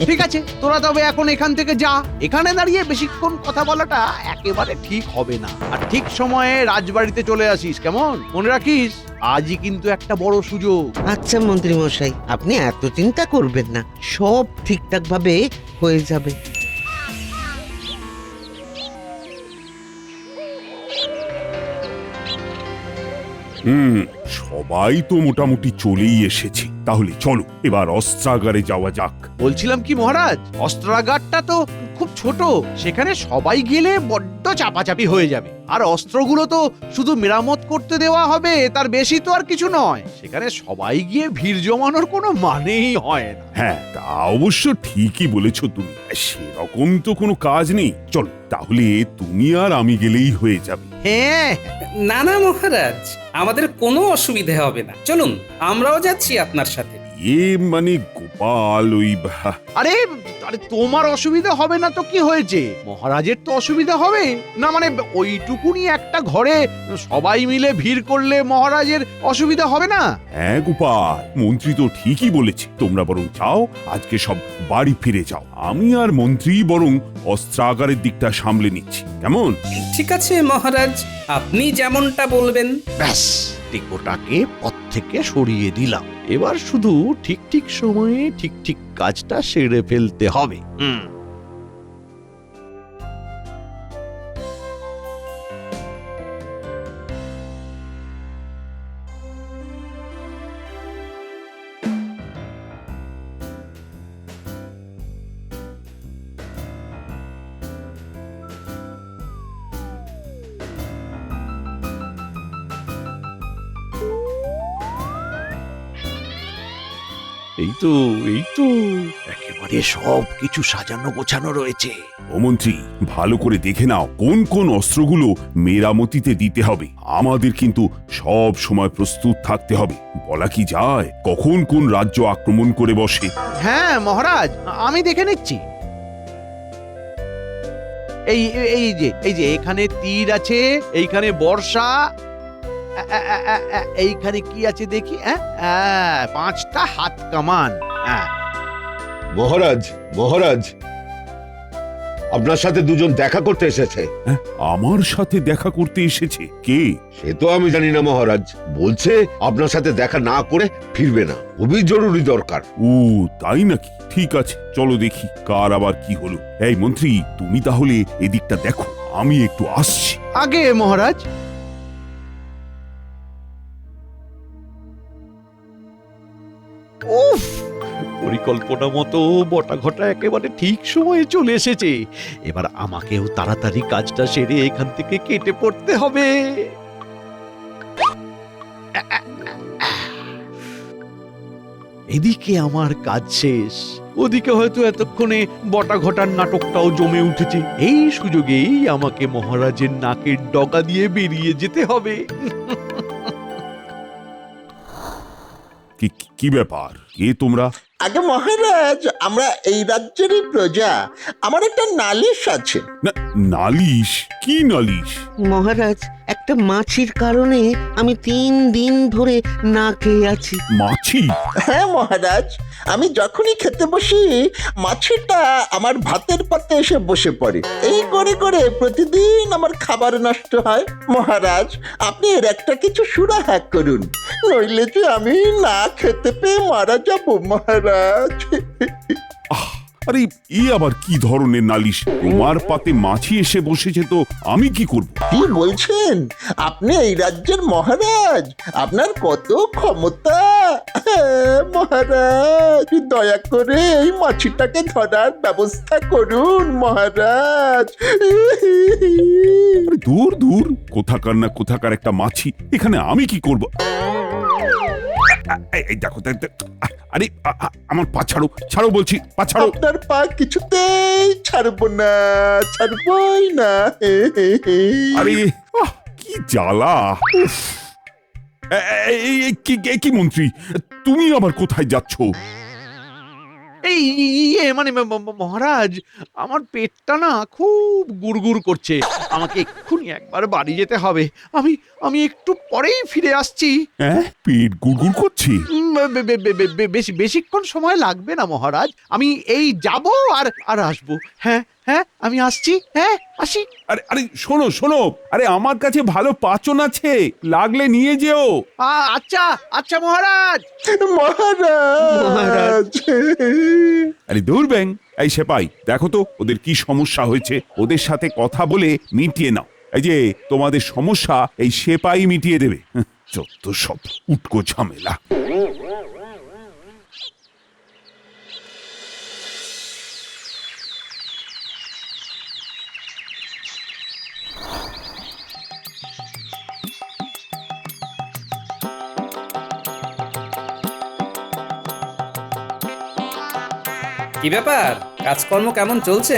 ঠিক আছে, তোরা তবে এখন এখান থেকে যা। এখানে দাঁড়িয়ে বেশিক্ষণ কথা বলাটা একেবারে ঠিক হবে না। আর ঠিক সময়ে রাজবাড়িতে চলে আসিস, কেমন? মনে রাখিস, আজই কিন্তু একটা বড় সুযোগ। আচ্ছা মন্ত্রী মশাই, আপনি এত চিন্তা করবেন না, সব ঠিকঠাক ভাবে হয়ে যাবে। সবাই তো মোটামুটি চলেই এসেছে, তাহলে চলো এবার অস্ত্রাগারে যাওয়া যাক। বলছিলাম কি মহারাজ, অস্ত্রাগারটা তো খুব ছোট, সেখানে সবাই গেলে বড্ড চাপাচাপি হয়ে যাবে। আর অস্ত্রগুলো তো শুধু মেরামত করতে দেওয়া হবে, তার বেশি তো আর কিছু নয়। সেখানে সবাই গিয়ে ভিড় জমানোর কোনো মানেই হয় না। হ্যাঁ, তা অবশ্য ঠিকই বলেছ তুমি, সেরকম তো কোনো কাজ নেই। চলো তাহলে তুমি আর আমি গেলেই হয়ে যাবে। হ্যাঁ, না না মহারাজ, আমাদের কোনো অসুবিধে হবে না, চলুন আমরাও যাচ্ছি আপনার সাথে। মানে গোপাল আরে আরে তোমার অসুবিধা হবে না তো কি হয়েছে? মহারাজের তো অসুবিধা হবে না, মানে ওইটুকুনি একটা ঘরে সবাই মিলে ভিড় করলে মহারাজের অসুবিধা হবে না। হ্যাঁ গোপাল, মন্ত্রী তো ঠিকই বলেছে। তোমরা বরং যাও, আজকে সব বাড়ি ফিরে যাও। আমি আর মন্ত্রী বরং অস্ত্রাগারের দিকটা সামলে নিচ্ছি, কেমন? ঠিক আছে মহারাজ, আপনি যেমনটা বলবেন। ব্যাস, টিকোটাকে পথ থেকে সরিয়ে দিলাম। এবার শুধু ঠিক ঠিক সময়ে ঠিক ঠিক কাজটা সেরে ফেলতে হবে। এই তো একেবারে সব কিছু সাজানো গোছানো রয়েছে। ও মন্ত্রী, ভালো করে দেখে নাও কোন কোন অস্ত্রগুলো মেরামতিতে দিতে হবে। আমাদের কিন্তু সব সময় প্রস্তুত থাকতে হবে। বলা কি যায় কখন কোন রাজ্য আক্রমণ করে বসে। হ্যাঁ মহারাজ, আমি দেখে নিচ্ছি। এই এই যে এখানে তীর আছে, এইখানে বর্ষা, এইখানে কি আছে দেখি, 5টা হাত কামান। মহারাজ, মহারাজ, আপনার সাথে দুজন দেখা করতে এসেছে। হ্যাঁ, আমার সাথে দেখা করতে এসেছে? কে? সে তো আমি জানি না মহারাজ, বলছে আপনার সাথে দেখা না করে ফিরবে না, খুবই জরুরি দরকার। ও তাই নাকি? ঠিক আছে, চলো দেখি কার আবার কি হলো। এই মন্ত্রী, তুমি তাহলে এদিকটা দেখো, আমি একটু আসছি। আগে মহারাজ। উফ, পরিকল্পনা মতো বটা ঘটা একেবারে ঠিক সময়ে চলে এসেছে। এবার আমাকেও তাড়াতাড়ি কাজটা সেরে এখান থেকে কেটে পড়তে হবে। এদিকে আমার কাজ শেষ, ওদিকে হয়তো এতক্ষণে বটা ঘটার নাটকটাও জমে উঠেছে। এই সুযোগেই আমাকে মহারাজের নাকের ডগা দিয়ে বেরিয়ে যেতে হবে। কি ব্যাপার? কে তোমরা? আগে মহারাজ, আমরা এই রাজ্যেরই প্রজা, আমার একটা নালিশ আছে। না, নালিশ? কি নালিশ? মহারাজ, একটা মাছির কারণে আমি 3 দিন ধরে না খেয়ে আছি। মাছি? হ্যাঁ মহারাজ, আমি যখনই খেতে বসি মাছিটা আমার ভাতের পাতে এসে বসে পড়ে। এই করে করে প্রতিদিন আমার খাবার নষ্ট হয়। মহারাজ, আপনি এর একটা কিছু সুরাহা করুন, নইলে যে আমি না খেতে পেয়ে মারা যাব মহারাজ। আরে এ আবার কি ধরনের নালিশ? তোমার পাতে মাছি এসে বসেছে তো আমি কি করব? কি বলছেন? আপনি এই রাজ্যের মহারাজ, আপনার কত ক্ষমতা। মহারাজ, দয়া করে এই মাছিটাকে ধরার ব্যবস্থা করুন মহারাজ। আরে দূর দূর, কোথাকার না কোথাকার একটা মাছি, এখানে আমি কি করব? এই দেখো, আরে আমার পা ছাড়ো, ছাড়ো বলছি, পা ছাড়ো। আপনার পা কিছুতেই ছাড়বো না, ছাড়বই না। আরে কি জ্বালা! কি মন্ত্রী, তুমি আবার কোথায় যাচ্ছ? এই ইয়ে মানে মহারাজ, আমার পেটটা না খুব গুড়গুড় করছে। আমাকে এক্ষুনি একবার বাড়ি যেতে হবে। আমি একটু পরেই ফিরে আসছি। হ্যাঁ, পেট গুড়গুড় করছি। বেশিক্ষণ সময় লাগবে না মহারাজ। আমি এই যাব আর আসবো। হ্যাঁ হ্যাঁ, আমি আসছি। হ্যাঁ, আসি। আরে আরে শোনো শোনো, আরে আমার কাছে ভালো পাচন আছে, লাগলে নিয়ে যেও। আচ্ছা আচ্ছা মহারাজ। মহারাজ আরে দূর ব্যাং, এই সেপাই, দেখো তো ওদের কি সমস্যা হয়েছে, ওদের সাথে কথা বলে মিটিয়ে নাও। এই যে তোমাদের সমস্যা এই সেপাই মিটিয়ে দেবে। যত সব উটকো ঝামেলা। কি ব্যাপার, কাজকর্ম কেমন চলছে?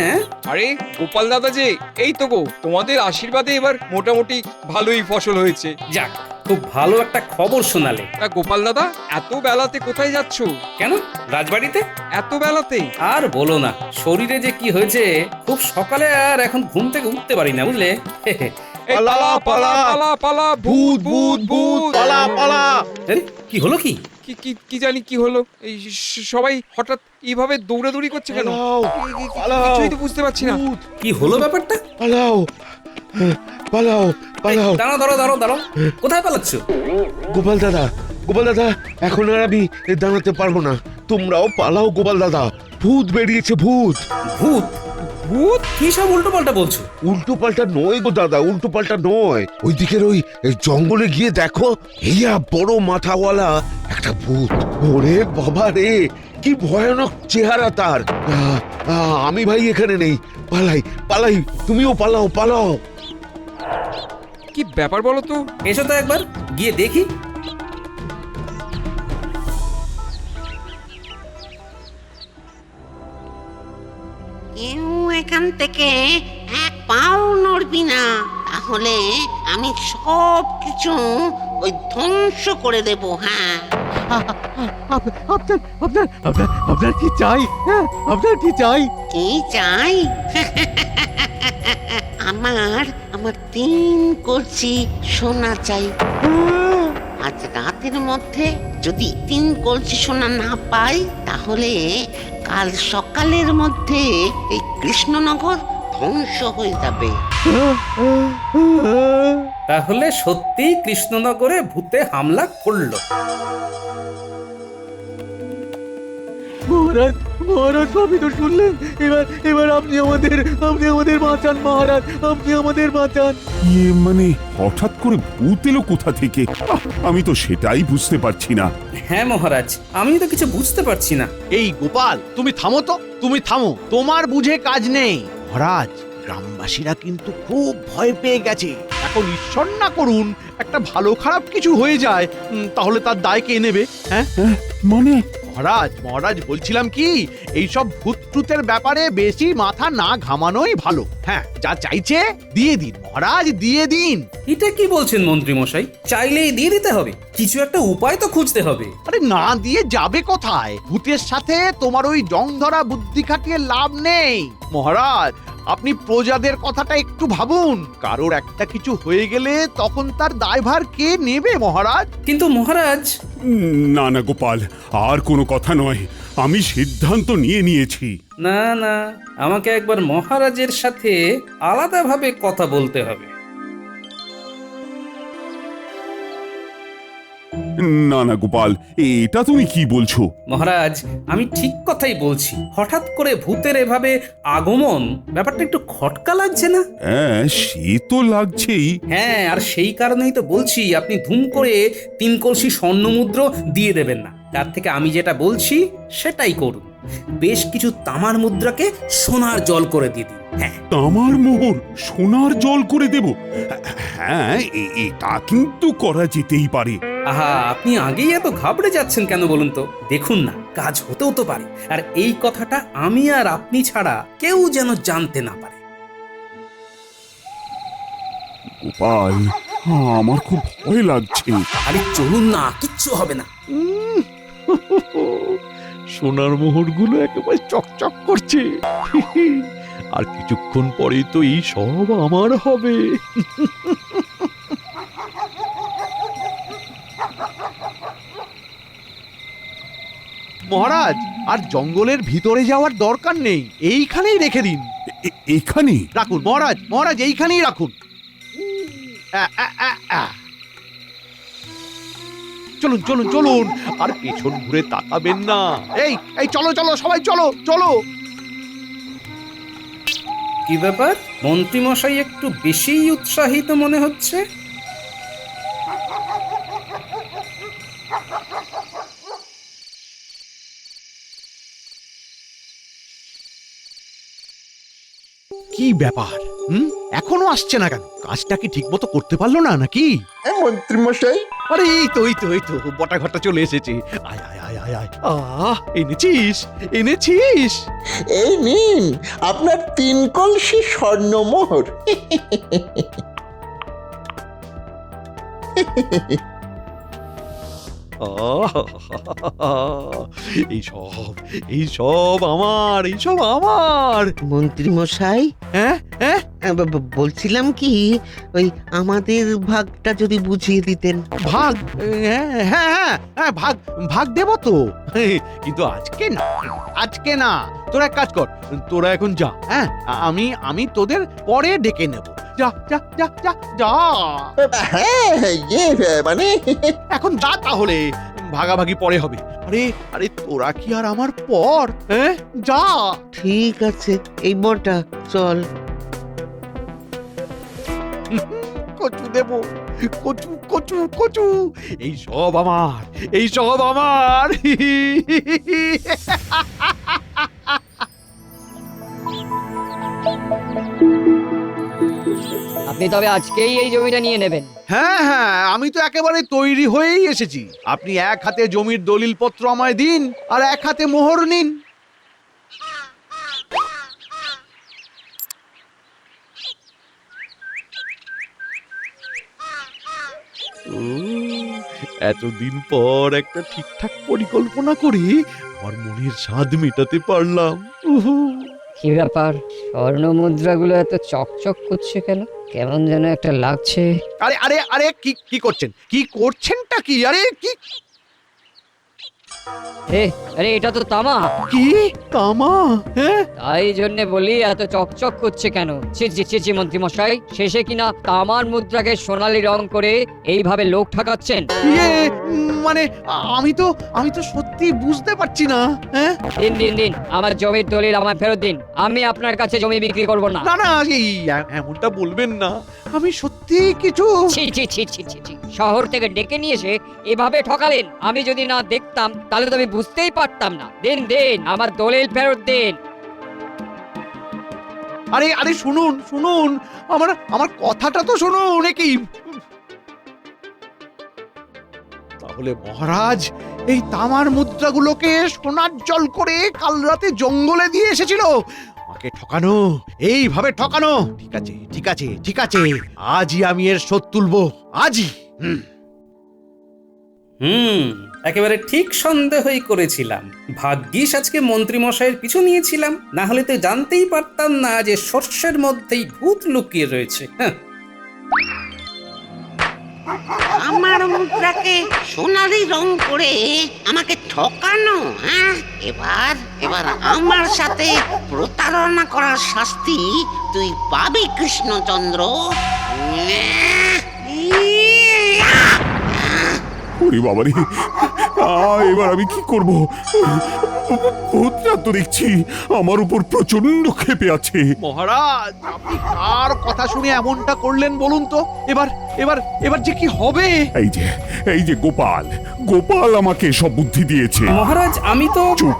আরে গোপাল দাদা যে, এই তো গো, তোমাদের আশীর্বাদে এবার মোটামুটি ভালোই ফসল হয়েছে। যাক, খুব ভালো একটা খবর শোনালে। তা গোপাল দাদা, এত বেলাতে কোথায় যাচ্ছো? কেন, রাজবাড়িতে? এত বেলাতে? আর বলো না, শরীরে যে কি হয়েছে, খুব সকালে আর এখন ঘুম থেকে উঠতে পারি না, বুঝলে? এই পালা পালা পালা পালা, ভূত ভূত ভূত, পালা পালা। আরে, কি হলো কি? কি কি কি জানি কি হলো, এই সবাই হঠাৎ এইভাবে দৌড়াদৌড়ি করছে কেন? কিছুই তো বুঝতে পারছি না। কি হলো ব্যাপারটা? পালাও পালাও পালাও। দাঁড়াও দাঁড়াও দাঁড়াও দাঁড়াও, কোথায় পালাচ্ছ? গোপাল দাদা, এখন আর আমি দাঁড়াতে পারবো না। তোমরাও পালাও গোপাল দাদা, ভূত বেরিয়েছে, ভূত। ভূত? ভূত? কি সব উল্টো পাল্টা বলছো? উল্টো পাল্টা নয় গো দাদা, উল্টো পাল্টা নয়। ওই দিকের ওই জঙ্গলে গিয়ে দেখো, এইয়া বড় মাথাওয়ালা একটা ভূত। ওরে বাবা রে, কি ভয়ানক চেহারা তার। আমি ভাই এখানে নেই, পালাই, তুমিও পালাও পালাও। কি ব্যাপার বলো তো? এসো তো একবার, গিয়ে দেখি। কেউ এখান থেকে এক পাও নড়বি না, তাহলে আমি সব কিছু ওই ধ্বংস করে দেব। হ্যাঁ, আপনার কি চাই? হ্যাঁ, আপনার কি চাই? কি চাই? আমার 3 কলসি সোনা চাই। আজ রাতের মধ্যে যদি 3 কলসি সোনা না পাই, তাহলে কাল সকালের মধ্যে এই কৃষ্ণনগর ধ্বংস হয়ে যাবে। তাহলে সত্যি কৃষ্ণনগরে ভূতে হামলা করলো? মহারাজ, সবই তো শুনলেন। এবার আপনি আমাদের বাঁচান মহারাজ, আপনি আমাদের বাঁচান। ইয়ে মানে হঠাৎ করে ভূত এলো কোথা থেকে? আমি তো সেটাই বুঝতে পারছি না। হ্যাঁ মহারাজ, আমি তো কিছু বুঝতে পারছি না। এই গোপাল, তুমি থামো তো, তুমি থামো, তোমার বুঝে কাজ নেই। মহারাজ, গ্রামবাসীরা কিন্তু খুব ভয় পেয়ে গেছে। এখন ঈশ্বর না করুন একটা ভালো খারাপ কিছু হয়ে যায়, তাহলে তার দায় কে নেবে? হ্যাঁ মানে মহারাজ বলছিলাম কি, এইসব ভূত টুতের ব্যাপারে বেশি মাথা না ঘামানোই ভালো। হ্যাঁ, যা চাইছে দিয়ে দিন মহারাজ, দিয়ে দিন। এটা কি বলছেন মন্ত্রী মশাই? চাইলেই দিয়ে দিতে হবে? কিছু একটা উপায় তো খুঁজতে হবে। আরে না দিয়ে যাবে কোথায়? ভূতের সাথে তোমার ওই জং ধরা বুদ্ধি খাটিয়ে লাভ নেই মহারাজ। আপনি প্রজাদের কথাটা একটু ভাবুন। কারোর একটা কিছু হয়ে গেলে তখন তার দায়ভার কে নেবে মহারাজ? কিন্তু মহারাজ। না না গোপাল, আর কোনো কথা নয়, আমি সিদ্ধান্ত নিয়েছি। না না, আমাকে একবার মহারাজের সাথে আলাদাভাবে কথা বলতে হবে। না না গোপাল, এটা তুমি কি বলছো? মহারাজ, আমি ঠিক কথাই বলছি। হঠাৎ করে ভূতের এভাবে আগমন, ব্যাপারটা একটু খটকা লাগছে না? হ্যাঁ, সে তো লাগছেই। হ্যাঁ, আর সেই কারণেই তো বলছি, আপনি ধুম করে 3 কলসি স্বর্ণমুদ্র দিয়ে দেবেন না। তার থেকে আমি যেটা বলছি সেটাই করুন। বেশ কিছু তামার মুদ্রাকে সোনার জল করে দিয়ে দিন। হ্যাঁ, তামার মোহর সোনার জল করে দেব? হ্যাঁ, এটা কিন্তু করা যেতেই পারে। আহা, আপনি আগেই এত ঘাবড়ে যাচ্ছেন কেন বলুন তো? দেখুন না, কাজ হতেও তো পারে। আর এই কথাটা আমি আর আপনি ছাড়া কেউ যেন জানতে না পারে। গোপাল, আমার খুব ভয় লাগছে। আরে চলুন না, কিচ্ছু হবে না। সোনার মোহরগুলো একেবারে চকচক করছে। আর কিছুক্ষণ পরেই তো এই সব আমার হবে। মহারাজ, আর জঙ্গলের ভিতরে যাওয়ার দরকার নেই, এইখানেই রেখে দিন। এখানে রাখুন মহারাজ, মহারাজ এইখানেই রাখুন। আ, আ, আ, আ। চলুন চলুন চলুন, আর পেছন ঘুরে তাকাবেন না। এই এই চলো চলো সবাই চলো চলো। কি ব্যাপার, মন্ত্রীমশাই একটু বেশিই উৎসাহিত মনে হচ্ছে। কি ব্যাপার? এখনো আসছে না কেন? কাজটা কি ঠিক মতো করতে পারলো না নাকি? মন্ত্রী মশাই, আরে এই তো বটা ঘটা চলে এসেছে। আয় আয় আয় আয় আয়। এনেছিস এনেছিস। এই নিন আপনার 3 কলসি স্বর্ণমোহর। এইসব আমার। মন্ত্রী মশাই, হ্যাঁ হ্যাঁ, বলছিলাম কি, ওই আমাদের ভাগটা যদি বুঝিয়ে দিতেন। ভাগ? হ্যাঁ হ্যাঁ হ্যাঁ হ্যাঁ, ভাগ ভাগ দেবো তো, কিন্তু আজকে না। তোরা এক কাজ কর, তোরা এখন যা। হ্যাঁ, আমি তোদের পরে ডেকে নেব। যা যা যা যা যা, হ্যাঁ মানে এখন যা তাহলে, ভাগাভাগি পরে হবে। আরে আরে, তোরা কি আর আমার পর? হ্যাঁ, যা। ঠিক আছে, এই বটা চল। কচু দেবো, কচু কচু কচু, এইসব আমার। আপনি তবে আজকেই এই জমিটা নিয়ে নেবেন? হ্যাঁ হ্যাঁ, আমি তো একেবারে তৈরি হয়েই এসেছি। আপনি এক হাতে জমির দলিলপত্র আমায় দিন, আর এক হাতে মোহর নিন। এতদিন পর একটা ঠিকঠাক পরিকল্পনা করে আমার মনের স্বাদ মেটাতে পারলাম। উহু। কি ব্যাপার, স্বর্ণ মুদ্রাগুলো এত চকচক করছে কেন? কেমন যেন একটা লাগছে। আরে আরে আরে, কি করছেনটা কি? আরে কি আরে এটা তো তামা। কি তামা? হ্যাঁ, তাই জন্য বলি এত চকচক করছে কেন? ছি মন্ত্রী মশাই, শেষে কিনা তামার মুদ্রাকে সোনালী রং করে এইভাবে লোক ঠকাচ্ছেন। মানে আমি তো সত্যি বুঝতে পারছি না। হ্যাঁ, দিন আমার জমির দলিল আমায় ফেরত দিন। আমি আপনার কাছে জমি বিক্রি করব না। না না, এই এমনটা বলবেন না। আমি সত্যি কিছু। ছি। শহর থেকে ডেকে নিয়ে এসে এভাবে ঠকালেন। আমি যদি না দেখতাম তাহলে তো আমি বুঝতেই পারতাম না। দিন আমার দলিল ফেরত দিন। আরে আরে, শুনুন আমার কথাটা তো শুনুন। কি তাহলে মহারাজ এই তামার মুদ্রাগুলোকে সোনার জল করে কাল রাতে জঙ্গলে দিয়ে এসেছিল আমাকে ঠকানো, এইভাবে ঠকানো। ঠিক আছে, আজই আমি এর শোধ তুলবো, আজই। একেবারে ঠিক সন্দেহই করেছিলাম। ভাগ্যিস আজকে মন্ত্রী মশাইয়ের পিছু নিয়েছিলাম, না হলে তো জানতেই পারতাম না যে শস্যের মধ্যেই ভূত লুকিয়ে রয়েছে। হ্যাঁ, আমার মুদ্রাকে সোনালি রং করে আমাকে ঠকানো, হ্যাঁ? এবার আমার সাথে প্রতারণা করার শাস্তি তুই পাবি কৃষ্ণচন্দ্র। ওরে বাবারে, এবার আমি কি করব? ভূতটা তো দেখছি আমার উপর প্রচন্ড ক্ষেপে আছে। মহারাজ, আপনি কার কথা শুনে এমনটা করলেন বলুন তো? এবার যে কি হবে? এই যে গোপাল আমাকে সব বুদ্ধি দিয়েছে। মহারাজ আমি তো চুপ,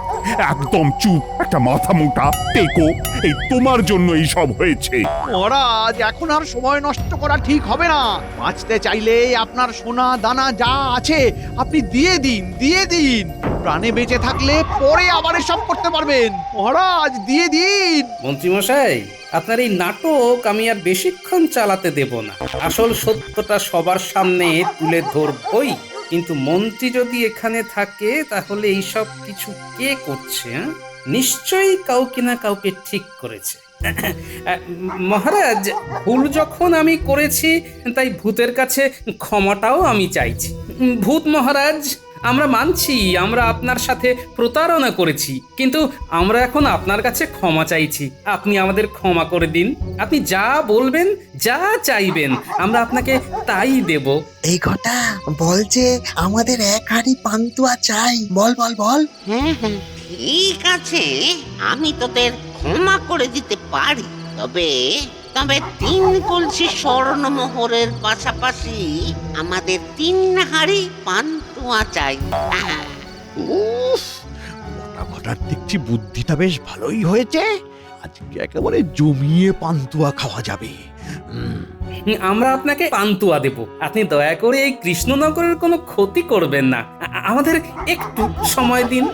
একদম চুপ, একটা মাথা মোটা টেকো। এই তোমার জন্য এই সব হয়েছে। মহারাজ, এখন আর সময় নষ্ট করা ঠিক হবে না। বাঁচতে চাইলে আপনার সোনা দানা যা আছে আপনি দিয়ে দিন। প্রাণে বেঁচে থাকলে পরে আবার এসব করতে পারবেন। মহারাজ, দিয়ে দিন। মন্ত্রী মশাই, আপনার এই নাটক আমি আর বেশিক্ষণ চালাতে দেব না। আসল সত্যটা সবার সামনে তুলে ধরবই। কিন্তু মন্ত্রী যদি এখানে থাকে তাহলে এই সব কিছু কে করছে? হ্যাঁ? নিশ্চয়ই কাউকে না কাউকে ঠিক করেছে। মহারাজ, ভুল যখন আমি করেছি তাই ভূতের কাছে ক্ষমাটাও আমি চাইছি। ভূত মহারাজ, আমরা মানছি আমরা আপনার সাথে প্রতারণা করেছি, কিন্তু আমরা এখন আপনার কাছে ক্ষমা চাইছি। আপনি আমাদের ক্ষমা করে দিন। আপনি যা বলবেন, যা চাইবেন, আমরা আপনাকে তাই দেব। এই ঘটা বল যে আমাদের এক হাঁড়ি পান্তুয়া চাই, বল বল বল। হ্যাঁ হ্যাঁ, ঠিক আছে, আমি তোদের ক্ষমা করে দিতে পারি। তবে তবে 3 কলসি স্বর্ণমোহরের পাশাপাশি আমাদের 3 হাঁড়ি পান্তুয়া চাই। উফ, মোটা ঘটার দেখছি বুদ্ধিটা বেশ ভালোই হয়েছে। আজকে একেবারে জমিয়ে পান্তুয়া খাওয়া যাবে। আমরা আপনাকে পান্তুয়া দেব। আপনি দয়া করে এই কৃষ্ণনগরের কোনো ক্ষতি করবেন না। আমাদের একটু সময় দিন।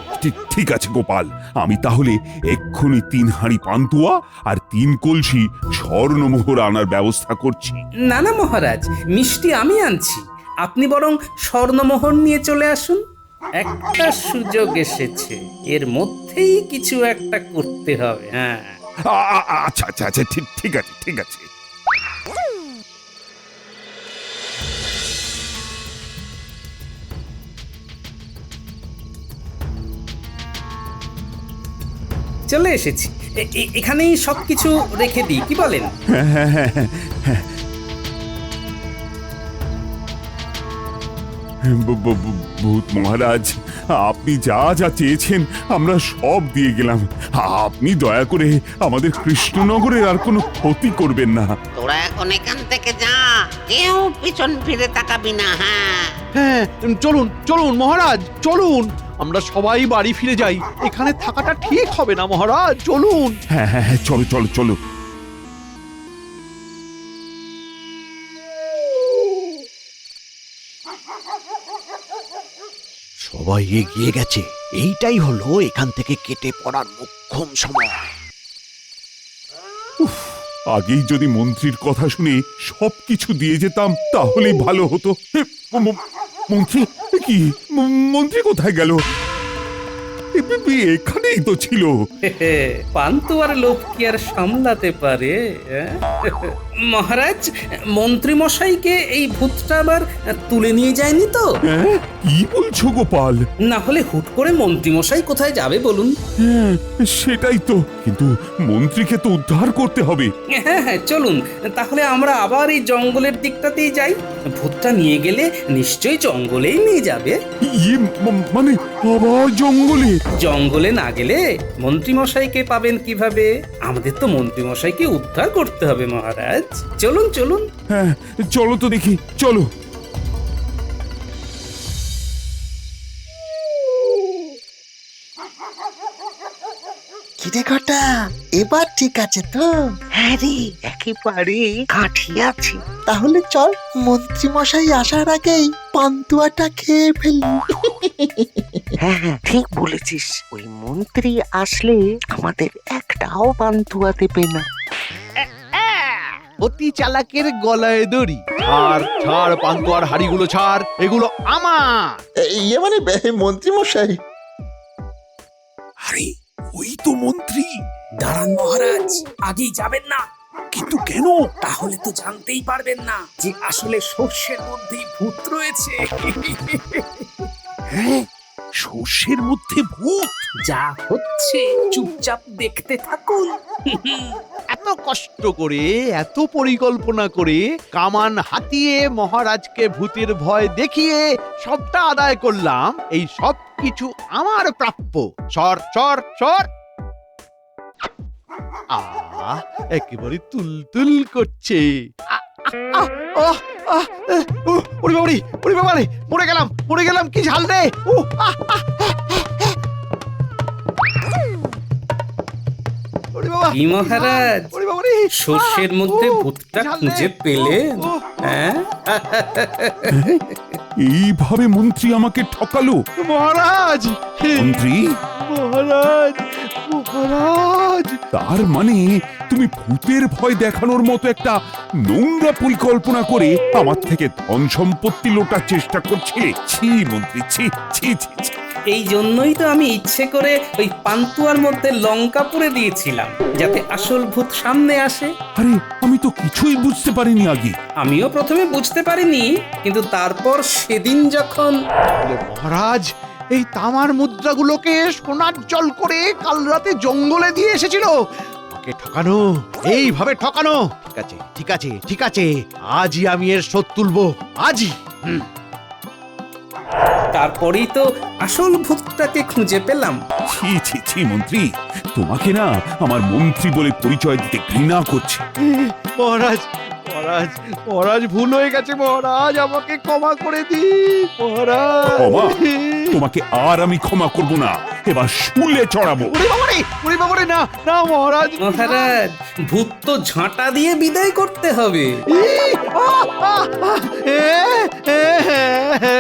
ঠিক আছে গোপাল, আমি তাহলে এক্ষুনি 3 হাঁড়ি পান্তুয়া আর 3 কলসি স্বর্ণমোহর আনার ব্যবস্থা করছি। না না মহারাজ, মিষ্টি আমি আনছি। আপনি বরং স্বর্ণমোহর নিয়ে চলে আসুন। একটা সুযোগ এসেছে, এর মধ্যেই কিছু একটা করতে হবে। হ্যাঁ, আচ্ছা আচ্ছা আচ্ছা, ঠিক আছে ঠিক আছে। চলে এসেছি। এখানেই সবকিছু রেখে দিই, কি বলেন? ভূত মহারাজ, আপনি যা যা চেয়েছেন আমরা সব দিয়ে গেলাম। আপনি দয়া করে আমাদের কৃষ্ণনগরের আর কোনো ক্ষতি করবেন না। তোরা এখন এখান থেকে যা, কেউ পিছন ফিরে তাকাবি না। হ্যাঁ হ্যাঁ, চলুন চলুন মহারাজ, চলুন। আমরা সবাই বাড়ি ফিরে যাই। এখানে থাকাটা ঠিক হবে না মহারাজ, চলুন। হ্যাঁ হ্যাঁ হ্যাঁ, চলো চলো চলো। সবাই এগিয়ে গেছে, এইটাই হলো এখান থেকে কেটে পড়ার মোক্ষম সময়। আগেই যদি মন্ত্রীর কথা শুনে সবকিছু দিয়ে যেতাম তাহলেই ভালো হতো। মন্ত্রী কি? মন্ত্রী কোথায় গেল? এখানেই তো ছিল। পান্তুয়ার লোভ কি আর সামলাতে পারে? মহারাজ, মন্ত্রী মশাইকে এই ভূতটা আবার তুলে নিয়ে যায়নি তো? কি বলছো গোপাল? না হলে হুট করে মন্ত্রী মশাই কোথায় যাবে বলুন? হ্যাঁ, সেটাই তো। কিন্তু মন্ত্রীকে তো উদ্ধার করতে হবে। হ্যাঁ হ্যাঁ, চলুন তাহলে আমরা আবার এই জঙ্গলের দিকটাতেই যাই। ভূতটা নিয়ে গেলে নিশ্চয়ই জঙ্গলেই নিয়ে যাবে। মানে আবার জঙ্গলে? জঙ্গলে না গেলে মন্ত্রী মশাইকে পাবেন কিভাবে? আমাদের তো মন্ত্রী মশাইকে উদ্ধার করতে হবে মহারাজ। চলুন চলুন। হ্যাঁ, চলো তো দেখি, চলো। কিরে ঘটা, এবার ঠিক আছে তো? হ্যাঁ রে, একেবারে কাঠি আছে। তাহলে চল, মন্ত্রী মশাই আসার আগেই পান্তুয়াটা খেয়ে ফেলি। হ্যাঁ হ্যাঁ, ঠিক বলেছিস। ওই মন্ত্রী আসলে আমাদের একটাও পান্তুয়া দেবে না। অতি চালাকের গলায় দড়ি। ছাড় ছাড়, পান্তুয়ার হাড়িগুলো ছাড়, এগুলো আমার। ইয়ে মানে মন্ত্রী মশাই। আরে ওই তো মন্ত্রী। দাঁড়ান মহারাজ, আগেই যাবেন না। কিন্তু কেন? তাহলে তো জানতেই পারবেন না যে আসলে শস্যের মধ্যেই ভূত রয়েছে। হ্যাঁ, শস্যের মধ্যে ভূত? যা হচ্ছে চুপচাপ দেখতে থাকুন। এত কষ্ট করে, এত পরিকল্পনা করে, কামান হাতিয়ে মহারাজকে ভূতের ভয় দেখিয়ে সবটা আদায় করলাম। এই সব কিছু আমার প্রাপ্য। সর সর সর। একেবারে তুলতুল করছে। ওরে বাবারে, মরে গেলাম, কি ঝাল রে। কি মহারাজ, শস্যের মধ্যে ভূতটা খুঁজে পেলেন? হ্যাঁ, এইভাবে মন্ত্রী আমাকে ঠকালো। মহারাজ, মন্ত্রী, মহারাজ, তার মানে তুমি ভূতের ভয় দেখানোর মতো একটা নোংরা পরিকল্পনা করে আমার থেকে ধন সম্পত্তি লোটার চেষ্টা করছিলে। ছি মন্ত্রী, ছি ছি ছি ছি। এই জন্যই তো আমি ইচ্ছে করে ওই পান্তুয়ার মধ্যে লঙ্কা পুড়ে দিয়েছিলাম, যাতে আসল ভূত সামনে আসে। আরে আমি তো কিছুই বুঝতে পারিনি আগে। আমিও প্রথমে বুঝতে পারিনি, কিন্তু তারপর সেদিন যখন বলে, মহারাজ এই তামার মুদ্রাগুলোকে সোনার জল করে কাল রাতে জঙ্গলে দিয়ে এসেছিল। আমাকে ঠকানো, এইভাবে ঠকানো। ঠিক আছে ঠিক আছে ঠিক আছে, আজই আমি এর শোধ তুলবো, আজই। তারপরেই তো আসল ভূতটাকে খুঁজে পেলাম। ছি ছি ছি মন্ত্রী, তোমাকে না আমার মন্ত্রী বলে পরিচয় দিতে ঘৃণা করছে। মহারাজ মহারাজ মহারাজ, ভুল হয়ে গেছে মহারাজ, আমাকে ক্ষমা করে দিন মহারাজ। ক্ষমা? তোমাকে আর আমি ক্ষমা করব না, এবার শুলে চড়াবো। ওরে বাবারে, না না মহারাজ। মহারাজ, ভূত তো ঝাঁটা দিয়ে বিদায় করতে হবে। এ, আ, আ, আ, এ, এ, এ,